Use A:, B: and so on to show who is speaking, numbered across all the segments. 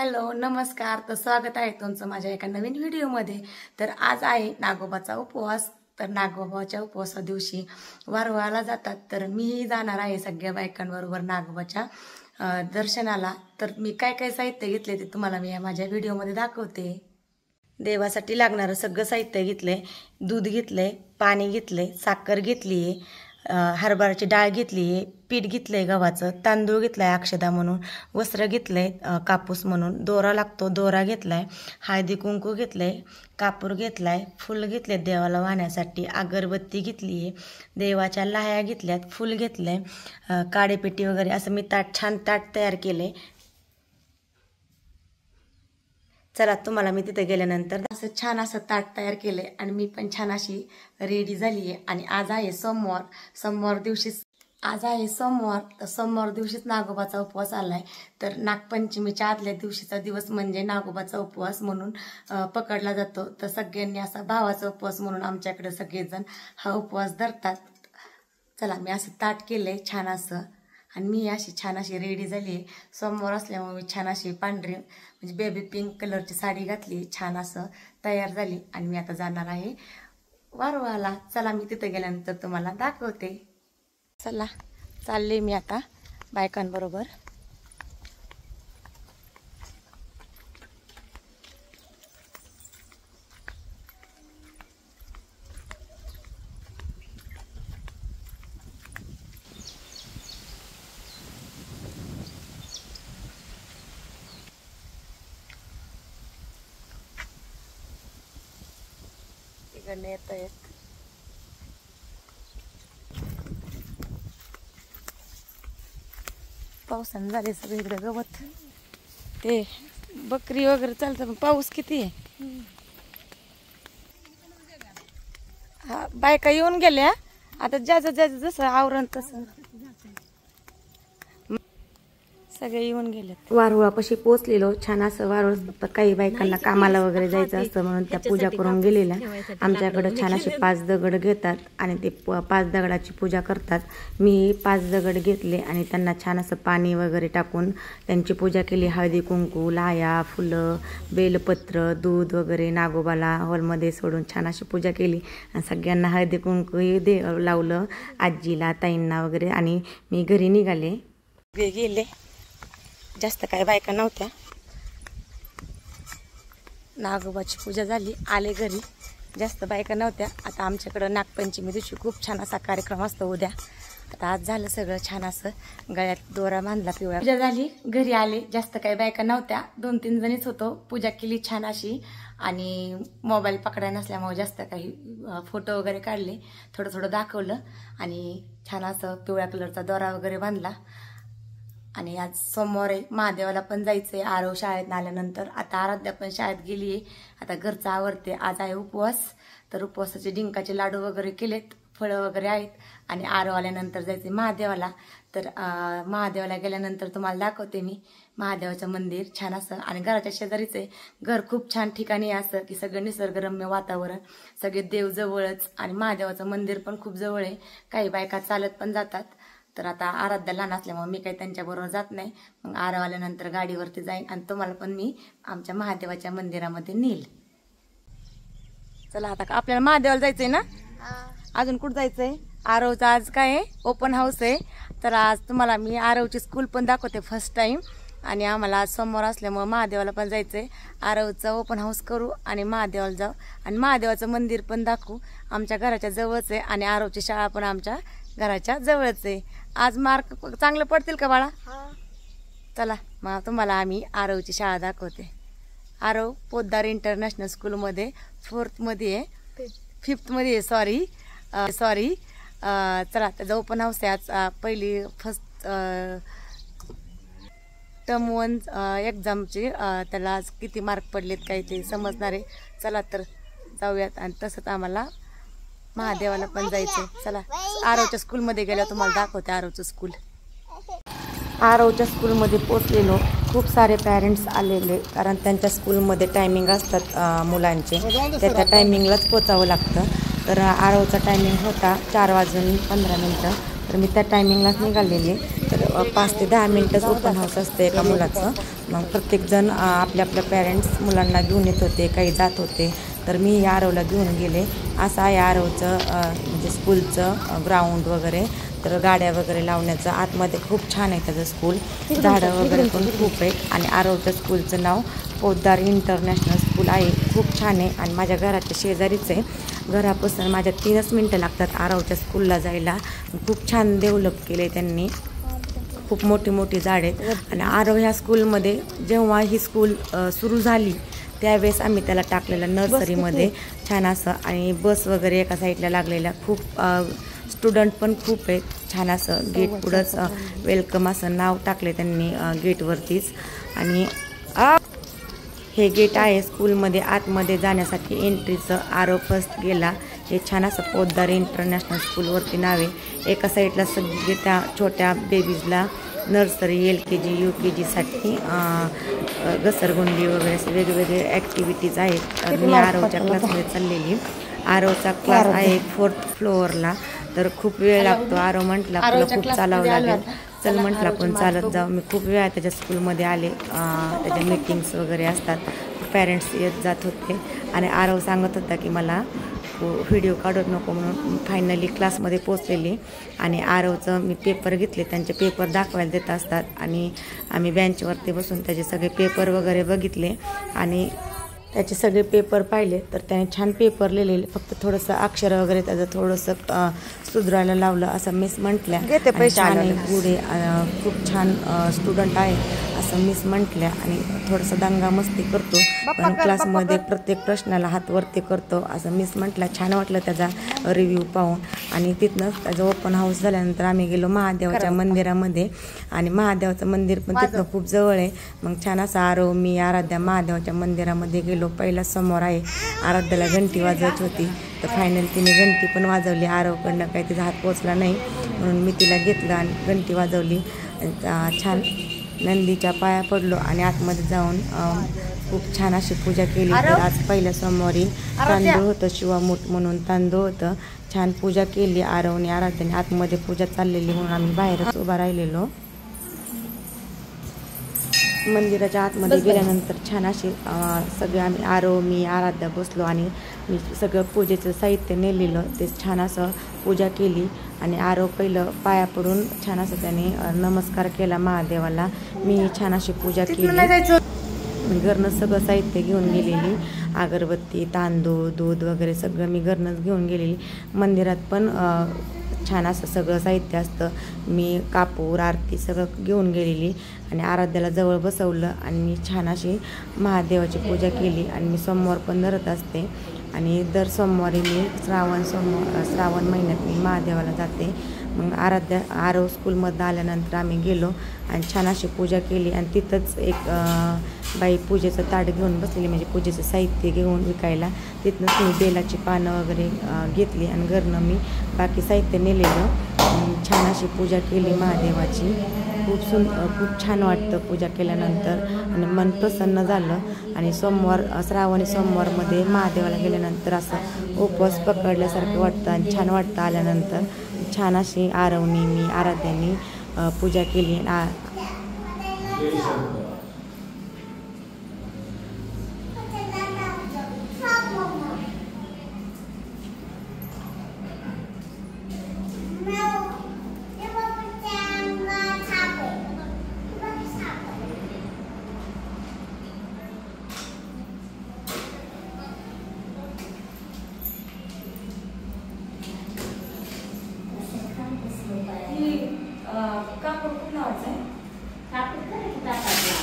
A: Hello नमस्कार. तर स्वागत आहे तुमचं माझ्या एका नवीन व्हिडिओमध्ये. तर आज आहे नागोबाचा उपवास. तर नागोबाच्या उपवासा दिवशी वारवाला जातात. तर मी जाणार आहे सगळ्या बायकांबरोबर नागोबाच्या दर्शनाला. तर मी काय काय साहित्य घेतले ते तुम्हाला मी माझ्या व्हिडिओमध्ये दाखवते. देवासाठी लागणारं सगळं साहित्य घेतले. दूध घेतले, पाणी घेतले, साखर घेतली, हरभऱ्याची डाळ घेतली, पीठ घेतलंय गव्हाचं, तांदूळ घेतलाय अक्षदा म्हणून, वस्त्र घेतलंय कापूस म्हणून, दोरा लागतो दोरा घेतलाय, हळदी कुंकू घेतलंय, कापूर घेतलाय, फुल घेतले देवाला वाहण्यासाठी, अगरबत्ती घेतली आहे, देवाच्या लाह्या घेतल्यात, फुल घेतलंय, काडेपेटी वगैरे असं मी छान ताट तयार केले. चला तुम्हाला मी तिथे गेल्यानंतर असं छान असं ताट तयार केले आणि मी पण छान अशी रेडी झाली आहे. आणि आज आहे सोमवार दिवशीच तर सोमवार दिवशीच नागोबाचा उपवास आलाय. तर नागपंचमीच्या आदल्या दिवशीचा दिवस म्हणजे नागोबाचा उपवास म्हणून पकडला जातो. तर सगळ्यांनी असा भावाचा उपवास म्हणून आमच्याकडे सगळेजण हा उपवास धरतात. चला मी असं ताट केलंय छान असं आणि मी अशी छान अशी रेडी झाली आहे. सोमवार असल्यामुळे मी छान अशी पांढरी म्हणजे बेबी पिंक कलरची साडी घातली, छान असं तयार झाली आणि मी आता जाणार आहे वारवाला. चला मी तिथे गेल्यानंतर तुम्हाला दाखवते. चला चालले मी आता बायकांबरोबर. तिकडनं येत आहेत. पावसानं झाले सगळं इकडे गवत, ते बकरी वगैरे चालतं पण पाऊस किती आहे. हा बायका येऊन गेल्या आता, ज्याचं जसं आवरण तसं सगळे येऊन गेले. वारुळापाशी पोचलेलो. छान असं वारुळ काही बायकांना कामाला वगैरे जायचं असतं म्हणून त्या पूजा करून गेलेल्या. आमच्याकडं छान असे 5 दगड घेतात आणि ते 5 दगडाची पूजा करतात. मी 5 दगड घेतले आणि त्यांना छान असं पाणी वगैरे टाकून त्यांची पूजा केली. हळदी कुंकू, लाया, फुलं, बेलपत्र, दूध वगैरे नागोबाला हॉलमध्ये सोडून छान अशी पूजा केली आणि सगळ्यांना हळदी कुंकू लावलं, आजीला ताईंना वगैरे. आणि मी घरी निघाले. गेले जास्त काही बायका नव्हत्या. नागोबाची पूजा झाली, आले घरी. जास्त बायका नव्हत्या. आता आमच्याकडं नागपंचमी दिवशी खूप छान असा कार्यक्रम असतो उद्या. आता आज झालं सगळं छान असं, गळ्यात दोरा बांधला पिवळा. पूजा झाली, घरी आले. जास्त काही बायका नव्हत्या, 2-3 जणीच होतो. पूजा केली छान अशी आणि मोबाईल पकडाय नसल्यामुळे जास्त काही फोटो वगैरे काढले, थोडं दाखवलं आणि छान असं पिवळ्या कलरचा दोरा वगैरे बांधला. आणि आज सोमवार आहे, महादेवाला पण जायचंय. आरव शाळेत आल्यानंतर. आता आराध्या पण शाळेत गेली आहे. आता घरचं आवरते. आज आहे उपवास. तर उपवासाचे डिंकाचे लाडू वगैरे केलेत, फळं वगैरे आहेत. आणि आरव आल्यानंतर जायचे महादेवाला. तर महादेवाला गेल्यानंतर तुम्हाला दाखवते मी महादेवाचं मंदिर छान असं. आणि घराच्या शेजारीच आहे घर. खूप छान ठिकाणी असं की सगळं निसर्गरम्य वातावरण, सगळे देव जवळच आणि महादेवाचं मंदिर पण खूप जवळ आहे. काही बायका चालत पण जातात. तर आता आराध्या लहान असल्यामुळे मी काही त्यांच्याबरोबर जात नाही. मग आरव आल्यानंतर गाडीवरती जाईन आणि तुम्हाला पण मी आमच्या महादेवाच्या मंदिरामध्ये नेईल. चला आता आपल्याला महादेवाला जायचंय ना. अजून कुठं जायचंय. आरवचं आज काय आहे, ओपन हाऊस आहे. तर आज तुम्हाला मी आरवची स्कूल पण दाखवते फर्स्ट टाइम. आणि आम्हाला आज सोमवार असल्यामुळे महादेवाला पण जायचंय. आरवचं ओपन हाऊस करू आणि महादेवाला जाऊ आणि महादेवाचं मंदिर पण दाखवू. आमच्या घराच्या जवळच आहे आणि आरवची शाळा पण आमच्या घराच्या जवळच आहे. आज मार्क चांगलं पडतील का बाळा. चला मग तुम्हाला आम्ही आरवची शाळा दाखवते. आरव पोद्दार इंटरनॅशनल स्कूलमध्ये 4th मध्ये आहे, 5th मध्ये आहे. सॉरी. चला त्याचं ओपन हाऊस आहे आज. First term 1 एक्झामची. त्याला आज किती मार्क पडलेत काही ते समजणार आहे. चला तर जाऊयात. आणि तसंच आम्हाला महादेवाला पण जायचं. चला आरवच्या स्कूलमध्ये गेल्या तुम्हाला दाखवते आरवचं स्कूल. आरवच्या स्कूलमध्ये पोचलेलो. खूप सारे पॅरेंट्स आलेले, कारण त्यांच्या स्कूलमध्ये टायमिंग असतात मुलांचे, त्या टायमिंगलाच पोचावं लागतं. तर आरवचा टायमिंग होता 4:15. तर मी त्या टायमिंगलाच निघालेले. तर 5 ते 10 मिनटंच ओपन हाऊस असते एका मुलाचं. मग प्रत्येकजण आपल्या आपल्या पॅरेंट्स मुलांना घेऊन येत होते, काही जात होते. तर मी या आरवला घेऊन गेले. असं आहे आरवचं म्हणजे स्कूलचं ग्राउंड वगैरे. तर गाड्या वगैरे लावण्याचं आतमध्ये खूप छान आहे त्याचं स्कूल. झाडं वगैरे पण खूप आहेत. आणि आरवच्या स्कूलचं नाव पोद्दार इंटरनॅशनल स्कूल आहे. खूप छान आहे आणि माझ्या घराच्या शेजारीच आहे. घरापासून माझ्या 3 मिनटं लागतात आरवच्या स्कूलला जायला. खूप छान डेव्हलप केले त्यांनी. खूप मोठी मोठी झाडे आहेत. आणि आरव ह्या स्कूलमध्ये जेव्हा ही स्कूल सुरू झाली त्यावेळेस आम्ही त्याला टाकलेलं नर्सरीमध्ये छान असं. आणि बस वगैरे एका साईडला लागलेल्या. खूप स्टुडंट पण खूप आहेत. छान असं गेट पुढंच वेलकम असं नाव टाकले त्यांनी गेटवरतीच. आणि हे गेट आहे स्कूलमध्ये आतमध्ये जाण्यासाठी एंट्रीचं. आरव फर्स्ट गेला. हे छान असं पोद्दार इंटरनॅशनल स्कूलवरती नाव आहे. एका साईडला सगळे त्या छोट्या बेबीजला नर्सरी LKG UKGसाठी घसरगुंडी वगैरे असे वेगवेगळे ॲक्टिव्हिटीज आहेत. मी आरवच्या क्लासमध्ये चाललेली. आरवचा क्लास आहे 4th फ्लोअरला. तर खूप वेळ लागतो. आरव म्हटला आपलं खूप चालावं लागेल. चल म्हटलं आपण चालत जाऊ. मी खूप वेळा त्याच्या स्कूलमध्ये आले. त्याच्या मीटिंग्स वगैरे असतात. पॅरेंट्स येत जात होते. आणि आरव सांगत होता की मला व्हिडिओ काढत नको म्हणून. फायनली क्लासमध्ये पोचलेली. आणि आरवचं मी पेपर घेतले. त्यांचे पेपर दाखवायला देत असतात. आणि आम्ही बेंचवरती बसून त्याचे सगळे पेपर वगैरे बघितले. आणि त्याचे सगळे पेपर पाहिले तर त्याने छान पेपर लिहिलेले. फक्त थोडंसं अक्षर वगैरे त्याचं थोडंसं सुधारायला लावलं असं मिस म्हटल्या. छान आहे, गुड आहे, खूप छान स्टुडंट आहे असं मिस म्हटल्या. आणि थोडंसं दंगा मस्ती करतो पण क्लासमध्ये प्रत्येक प्रश्नाला हात वरती करतो असं मिस म्हटल्या. छान वाटलं त्याचा रिव्ह्यू पाहून. आणि तिथनंच त्याचं ओपन हाऊस झाल्यानंतर आम्ही गेलो महादेवाच्या मंदिरामध्ये. आणि महादेवाचं मंदिर पण तिथनं खूप जवळ आहे. मग छान असं आरव मी आराध्या महादेवाच्या मंदिरामध्ये गेलो. पहिला समोर आहे. आराध्याला घंटी वाजवायची होती तर फायनल तिने घंटी पण वाजवली. आरवकडनं काही तिचा हात पोचला नाही म्हणून मी तिला घेतलं आणि घंटी वाजवली. छान नंदीच्या पाया पडलो आणि आतमध्ये जाऊन खूप छान अशी पूजा केली. तर आज पहिल्या सोमवारी तांदूळ होतं, शिवामूठ म्हणून तांदूळ होतं. छान पूजा केली आरवने आराध्याने. आतमध्ये पूजा चाललेली म्हणून आम्ही बाहेरच उभा राहिलेलो. मंदिराच्या आतमध्ये गेल्यानंतर छान असे सगळे आम्ही आरव मी आराध्या बसलो. आणि मी सगळं पूजेचं साहित्य नेलेलं ते छान असं पूजा केली. आणि आरव पहिलं पाया पडून छान असं त्याने नमस्कार केला महादेवाला. मी छान अशी पूजा केली. घरनं सगळं साहित्य घेऊन गेलेली. अगरबत्ती, तांदूळ, दूध वगैरे सगळं मी घरनंच घेऊन गेलेली. मंदिरात पण छान असं सगळं साहित्य असतं. मी कापूर आरती सगळं घेऊन गेलेली. आणि आराध्याला जवळ बसवलं आणि मी छान अशी महादेवाची पूजा केली. आणि मी सोमवार पण धरत असते. आणि दर सोमवारी मी श्रावण महिन्यात मी महादेवाला जाते. मग आरव स्कूलमधून आल्यानंतर आम्ही गेलो आणि छान अशी पूजा केली. आणि तिथंच एक बाई पूजेचं ताट घेऊन बसलेली म्हणजे पूजेचं साहित्य घेऊन विकायला. तिथनंच मी बेलाची पानं वगैरे घेतली आणि घरनं मी बाकी साहित्य नेलेलं. छान अशी पूजा केली महादेवाची. खूप छान वाटतं पूजा केल्यानंतर आणि मन प्रसन्न झालं. आणि श्रावणी सोमवारमध्ये महादेवाला गेल्यानंतर असं उपवास पकडल्यासारखं वाटतं आणि छान वाटतं आल्यानंतर. छान अशी आरवनी मी आराध्यानी पूजा केली. कापूर कुठं लावायचं आहे? कापूर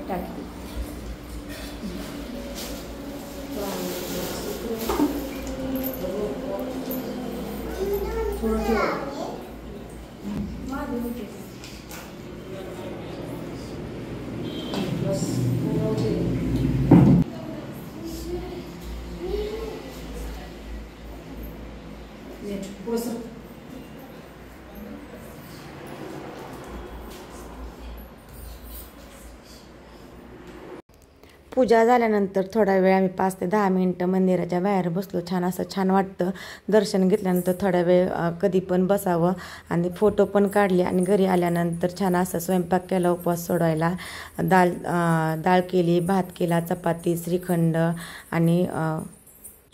A: टाकते. पूजा झाल्यानंतर थोडा वेळ आम्ही 5 ते 10 मिनिटं मंदिराच्या बाहेर बसलो. छान वाटतं. दर्शन घेतल्यानंतर थोडा वेळ कधी पण बसावं आणि फोटो पण काढले. आणि घरी आल्यानंतर छान असं स्वयंपाक केला उपवास सोडायला. डाळ केली, भात केला, चपाती, श्रीखंड आणि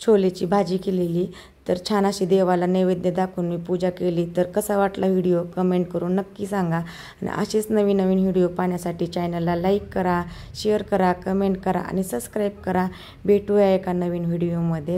A: छोलेची भाजी केलेली. तर छान अशी देवाला नैवेद्य दाखवून मी पूजा केली. तर कसा वाटला व्हिडिओ कमेंट करून नक्की सांगा. आणि असेच नवीन व्हिडिओ पाहण्यासाठी चॅनलला लाईक करा, शेअर करा, कमेंट करा आणि सबस्क्राईब करा. भेटूया एका नवीन व्हिडिओमध्ये.